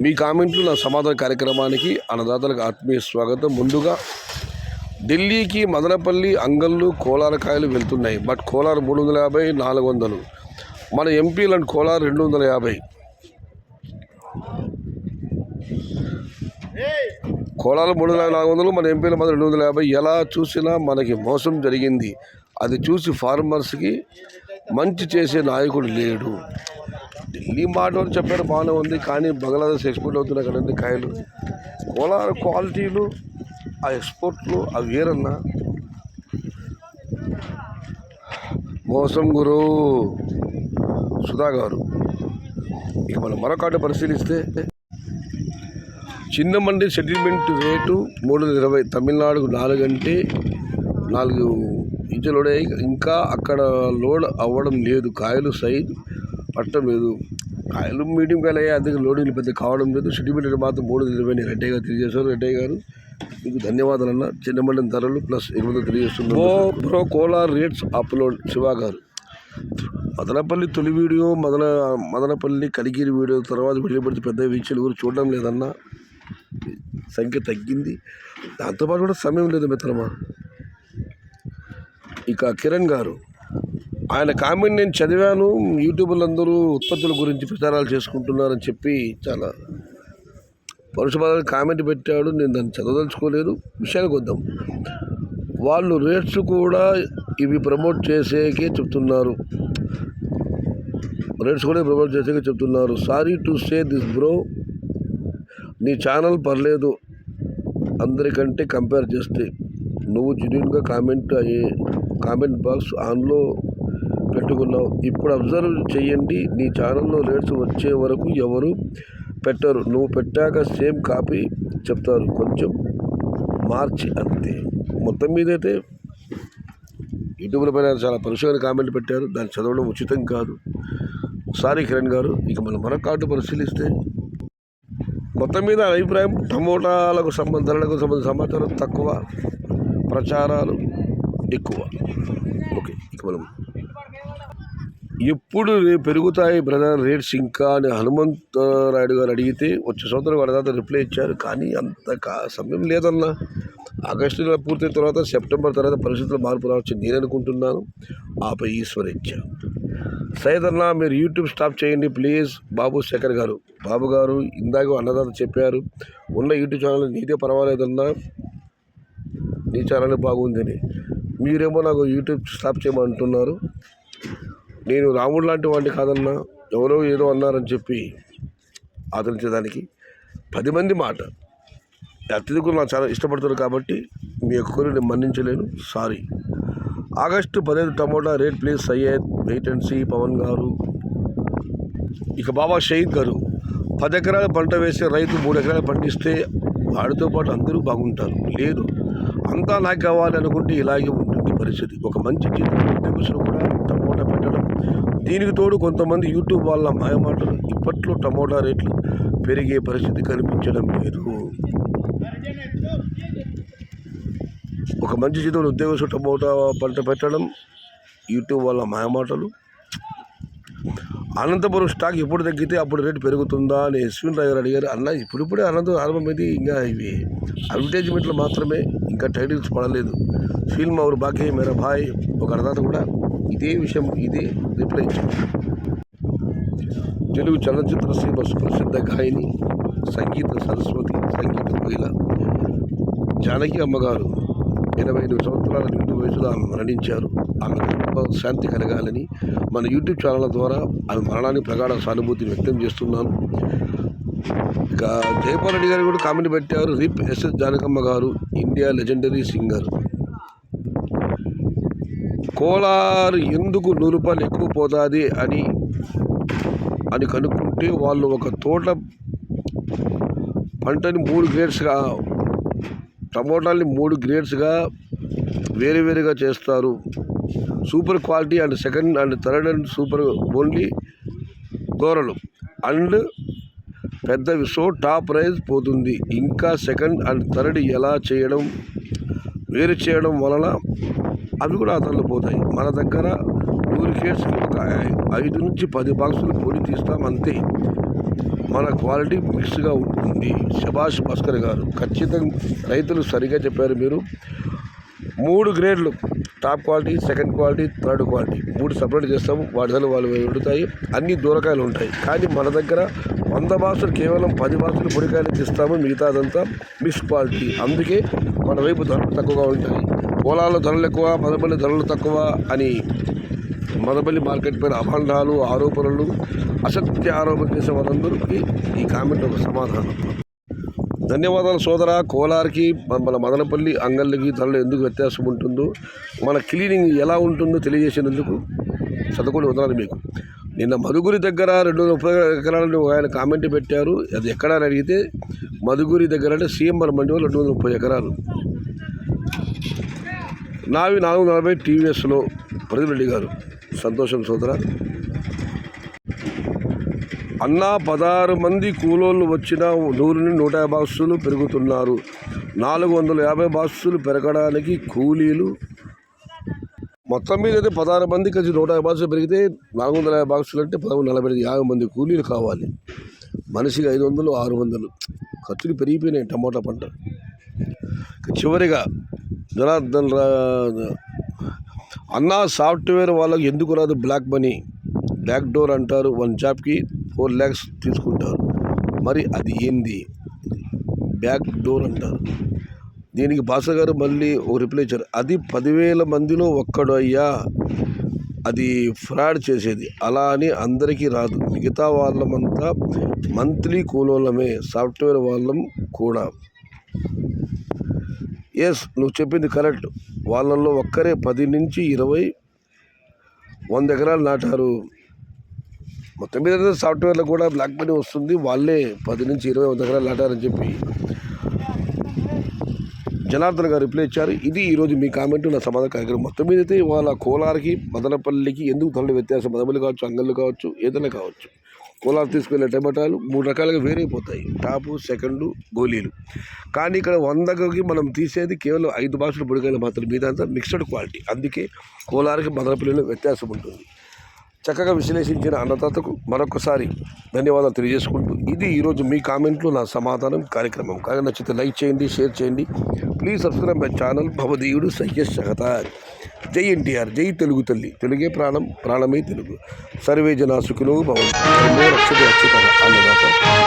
మీ కామెంట్లు నా సమాధాన కార్యక్రమానికి అన్నదాతలకు ఆత్మీయ స్వాగతం. ముందుగా ఢిల్లీకి మదనపల్లి, అంగళ్ళు, కోలార్ కాయలు వెళ్తున్నాయి. బట్ కోలార్ 350, 400. మన ఎంపీలు అండ్ కోలార్ 250. కోలార్ 300, 400, మన ఎంపీల మాత్రం 250. ఎలా చూసినా మనకి మోసం జరిగింది. అది చూసి ఫార్మర్స్కి మంచి చేసే నాయకుడు లేడు. ఢిల్లీ మాట చెప్పారు, బాగానే ఉంది, కానీ బంగ్లాదేశ్ ఎక్స్పోర్ట్ అవుతున్నాయి కదండి కాయలు. కోలార్ క్వాలిటీలు, ఆ ఎక్స్పోర్ట్లు అవి వేరన్నా. మోసం గురు సుధా గారు. ఇక మనం మరొకటి పరిశీలిస్తే చిన్న మండి సెటిల్మెంట్ రేటు 320. తమిళనాడుకు 4 అంటే 4 ఇంచులు లోడ్. ఇంకా అక్కడ లోడ్ అవ్వడం లేదు. కాయలు సైజు పట్టడం లేదు. కాయలు మీడియం కాయలు అయ్యాయి, అందుకే లోడింగ్లు పెద్ద కావడం లేదు. సెటిల్మెంట్ రేటు మాత్రం 320 రెడ్డయ్య గారు తెలియజేశారు. రెడ్డయ్య గారు మీకు ధన్యవాదాలు అన్న. చిన్న మండి ధరలు ప్లస్ ఎగుమతులు తెలియజేస్తున్నారు. Bro Kolar rates upload Shiva గారు. మదనపల్లి తొలి వీడియో, మదనపల్లి కలిగిరి వీడియో తర్వాత వెళ్ళబడితే పెద్ద వీక్షలు కూడా చూడడం లేదన్న. సంఖ్య తగ్గింది. దాంతోపాటు కూడా సమయం లేదు మిత్రమా. ఇక కిరణ్ గారు, ఆయన కామెంట్ నేను చదివాను. యూట్యూబ్లో అందరూ ఉత్పత్తుల గురించి ప్రచారాలు చేసుకుంటున్నారని చెప్పి చాలా పరుషమైన కామెంట్ పెట్టాడు. నేను దాన్ని చదవదలుచుకోలేదు. విషయానికి వద్దాం. వాళ్ళు రేట్స్ కూడా ఇవి ప్రమోట్ చేసేకే చెప్తున్నారు. Sorry to say this bro, నీ ఛానల్ పర్లేదు అందరికంటే కంపేర్ చేస్తే. నువ్వు జెన్యూన్గా కామెంట్ బాక్స్ ఆన్లో పెట్టుకున్నావు. ఇప్పుడు అబ్జర్వ్ చేయండి, నీ ఛానల్లో రేట్స్ వచ్చే వరకు ఎవరు పెట్టరు. నువ్వు పెట్టాక సేమ్ కాపీ చెప్తారు, కొంచెం మార్చి అంతే. మొత్తం మీదైతే యూట్యూబ్ల పైన చాలా పరుషమైన కామెంట్ పెట్టారు. దాన్ని చదవడం ఉచితం కాదు. సారీ కిరణ్ గారు. ఇక మనం మరొక కార్డు పరిశీలిస్తే మొత్తం మీద అభిప్రాయం, టమోటాలకు ధరలకు సంబంధించిన సమాచారం తక్కువ, ప్రచారాలు ఎక్కువ. ఓకే, ఇక మనం ఎప్పుడు పెరుగుతాయి బ్రదర్ రేట్స్ ఇంకా అని హనుమంతరాయుడు గారు అడిగితే వచ్చే సంవత్సరం వారి రిప్లై ఇచ్చారు. కానీ అంత సమయం లేదన్న. ఆగస్టు నెల పూర్తయిన తర్వాత సెప్టెంబర్ తర్వాత పరిస్థితులు మార్పు రావచ్చు నేను అనుకుంటున్నాను. ఆపై ఈశ్వరేచ్ఛ. సయ్యద్ అన్న, మీరు యూట్యూబ్ స్టాప్ చేయండి ప్లీజ్. బాబు శేఖర్ గారు. బాబు గారు, ఇందాక అన్నదాత చెప్పారు ఉన్న యూట్యూబ్ ఛానల్ నీదే పర్వాలేదన్నా, నీ ఛానల్ బాగుందని. మీరేమో నాకు యూట్యూబ్ స్టాప్ చేయమంటున్నారు. నేను రాముడు లాంటి వాడిని కాదన్నా. ఎవరో ఏదో అన్నారని చెప్పి ఆదరించేదానికి 10 మంది మాట. అత్యధికులు నాకు చాలా ఇష్టపడుతున్నారు కాబట్టి మీ ఒక్కరు నేను మన్నించలేను. Sorry. August 15 tomato rate please Syed, wait and see. Pavan గారు. ఇక బాబా షహీద్ గారు, 10 ఎకరాలు పంట వేసే రైతు 3 ఎకరాలు పండిస్తే వాడితో పాటు అందరూ బాగుంటారు. లేదు, అంతా నాకు కావాలి అనుకుంటే ఇలాగే ఉంటుంది పరిస్థితి. ఒక మంచి జీతం కూడా టమోటా పెట్టడం. దీనికి తోడు కొంతమంది యూట్యూబ్ వాళ్ళ మాయమాటలు. ఇప్పట్లో టమోటా రేట్లు పెరిగే పరిస్థితి కనిపించడం లేదు. ఒక మంచి జీతం ఉద్యోగస్తులు టమోటా పంట పెట్టడం, యూట్యూబ్ వాళ్ళ మాయమాటలు. అనంతపురం స్టాక్ ఎప్పుడు తగ్గితే అప్పుడు రేటు పెరుగుతుందా అని ఎస్విన్ రావు గారు అడిగారు. అన్న, ఇప్పుడిప్పుడే అనంతపురం ఆరంభమైంది. ఇంకా ఇవి అడ్వర్టైజ్మెంట్లు మాత్రమే, ఇంకా టైటిల్స్ పడలేదు. ఫిల్మ్ అవర్ బాకీ మేరా భాయ్. ఒక అన్నదాత కూడా ఇదే విషయం, ఇదే రిప్లై ఇచ్చింది. తెలుగు చలనచిత్ర సీమ సుప్రసిద్ధ గాయని, సంగీత సరస్వతి, సంగీత మహిళ జానకి అమ్మగారు 88 సంవత్సరాల నిండు వయసులో ఆమె మరణించారు. ఆమె శాంతి కలగాలని మన యూట్యూబ్ ఛానల్ ద్వారా ఆమె మరణానికి ప్రగాఢ సానుభూతిని వ్యక్తం చేస్తున్నాను. ఇక జయపాల్ రెడ్డి గారు కూడా కామెంట్ పెట్టారు. రిప్ ఎస్ఎస్ జానకమ్మ గారు, ఇండియా లెజెండరీ సింగర్. కోలార్ ఎందుకు 100 రూపాయలు ఎక్కువ పోతుంది అని కనుక్కుంటే వాళ్ళు ఒక తోట పంటని 3 గ్రేడ్స్గా, టమోటాలని 3 గ్రేడ్స్గా వేరుగా చేస్తారు. Super quality and second and third and super only దూరలు అండ్ పెద్దవి. సో టాప్ ప్రైజ్ పోతుంది. ఇంకా సెకండ్ అండ్ థర్డ్ ఎలా వేరు చేయడం వలన అవి కూడా అతను పోతాయి. మన దగ్గర 100 కేసులు ఒక 5 నుంచి 10 బాక్సులు పొడి తీస్తాం అంతే. మన క్వాలిటీ మిక్స్గా ఉంటుంది. శభాష్ భాస్కర్ గారు, ఖచ్చితంగా రైతులు సరిగా చెప్పారు మీరు. 3 గ్రేడ్లు, top quality, second quality, third quality, 3 separate చేస్తాము. వాటి ధరలు వాళ్ళు వండుతాయి. అన్ని దూరకాయలు ఉంటాయి. కానీ మన దగ్గర 100 బాక్సులు కేవలం 10 బాక్సులు పొడికాయలు ఇస్తాము. మిగతాదంతా మిక్స్ క్వాలిటీ. అందుకే మన వైపు ధరలు తక్కువగా ఉంటాయి. కోలాలో ధరలు ఎక్కువ, మదపల్లి ధరలు తక్కువ అని మదపల్లి మార్కెట్ పైన అభాండాలు, ఆరోపణలు, అసత్య ఆరోపణ చేసే వాళ్ళందరికీ ఈ కామెంట్ ఒక సమాధానం. ధన్యవాదాలు సోదరా. కోలార్కి మన మదనపల్లి, అంగళ్ళకి ధరలు ఎందుకు వ్యత్యాసం ఉంటుందో, మన క్లీనింగ్ ఎలా ఉంటుందో తెలియజేసినందుకు చదువుకొని వదలాలి మీకు. నిన్న మధుగురి దగ్గర 230 ఎకరాలను ఆయన కామెంట్ పెట్టారు. అది ఎక్కడా అని అడిగితే మధుగురి దగ్గర అంటే సీఎంఆర్ మండి వాళ్ళు 230 ఎకరాలు. నావి 440 టీవీఎస్లో ప్రతిరెడ్డి గారు. సంతోషం సోదరా. అన్నా 16 మంది కూలోళ్ళు వచ్చిన 100 నుండి 150 బాక్సులు పెరుగుతున్నారు. 450 బాక్సులు పెరగడానికి కూలీలు మొత్తం మీద అయితే 16 మంది కలిసి 150 బాక్సులు పెరిగితే 450 బాక్సులు అంటే 50 మంది కూలీలు కావాలి. మనిషికి 500, 600 ఖర్చులు పెరిగిపోయినాయి టమోటా పంట. చివరిగా జనార్దన్ అన్నా సాఫ్ట్వేర్ వాళ్ళకి ఎందుకు రాదు బ్లాక్ మనీ? బ్యాక్ డోర్ అంటారు. 1 జాబ్కి 4 lakhs తీసుకుంటారు. మరి అది ఏంది? బ్యాక్ డోర్ అంటారు. దీనికి భాస్కర్ గారు మళ్ళీ ఒక రిప్లై ఇచ్చారు. అది 10,000 మందిలో ఒక్కడు అయ్యా, అది ఫ్రాడ్ చేసేది. అలా అని అందరికీ రాదు. మిగతా వాళ్ళమంతా మంత్లీ కూలోళ్ళమే, సాఫ్ట్వేర్ వాళ్ళం కూడా. ఎస్, నువ్వు చెప్పింది కరెక్ట్. వాళ్ళల్లో ఒక్కరే 10 నుంచి 20, 100 ఎకరాలు నాటారు. మొత్తం మీద సాఫ్ట్వేర్లో కూడా బ్లాక్ మనీ వస్తుంది. వాళ్ళే 10 నుంచి 20, 100 ఎకరాలు నాటారని చెప్పి జనార్దన్ గారు రిప్లై ఇచ్చారు. ఇది ఈరోజు మీ కామెంట్, నా సమాధాన కార్యక్రమం. మొత్తం మీద అయితే వాళ్ళ కోలార్కి, మదనపల్లికి ఎందుకు ధరలు వ్యత్యాసం? మదనపల్లి కావచ్చు, అంగళ్ళు కావచ్చు, ఏదైనా కావచ్చు. కోలార్ తీసుకెళ్లే టమాటాలు 3 రకాలుగా వేరైపోతాయి. టాపు, సెకండు, గోళీలు. కానీ ఇక్కడ 100కి మనం తీసేది కేవలం 5 బాక్సులు పొడికాయలు మాత్రం. మీదంతా మిక్స్డ్ క్వాలిటీ. అందుకే కోలార్కి, మదనపల్లిలో వ్యత్యాసం ఉంటుంది. చక్కగా విశ్లేషించిన అన్నదాతకు మరొకసారి ధన్యవాదాలు తెలియజేసుకుంటూ, ఇది ఈరోజు మీ కామెంట్లో నా సమాధానం కార్యక్రమం. కాగా నచ్చితే లైక్ చేయండి, షేర్ చేయండి. Please subscribe my channel. భవదీయుడు సయ్యద్ షహతార్. జై ఎన్టీఆర్, జై తెలుగు తల్లి. తెలుగే ప్రాణం, ప్రాణమే తెలుగు. సర్వే జనా సుఖినో భవంతు. అన్నదాత.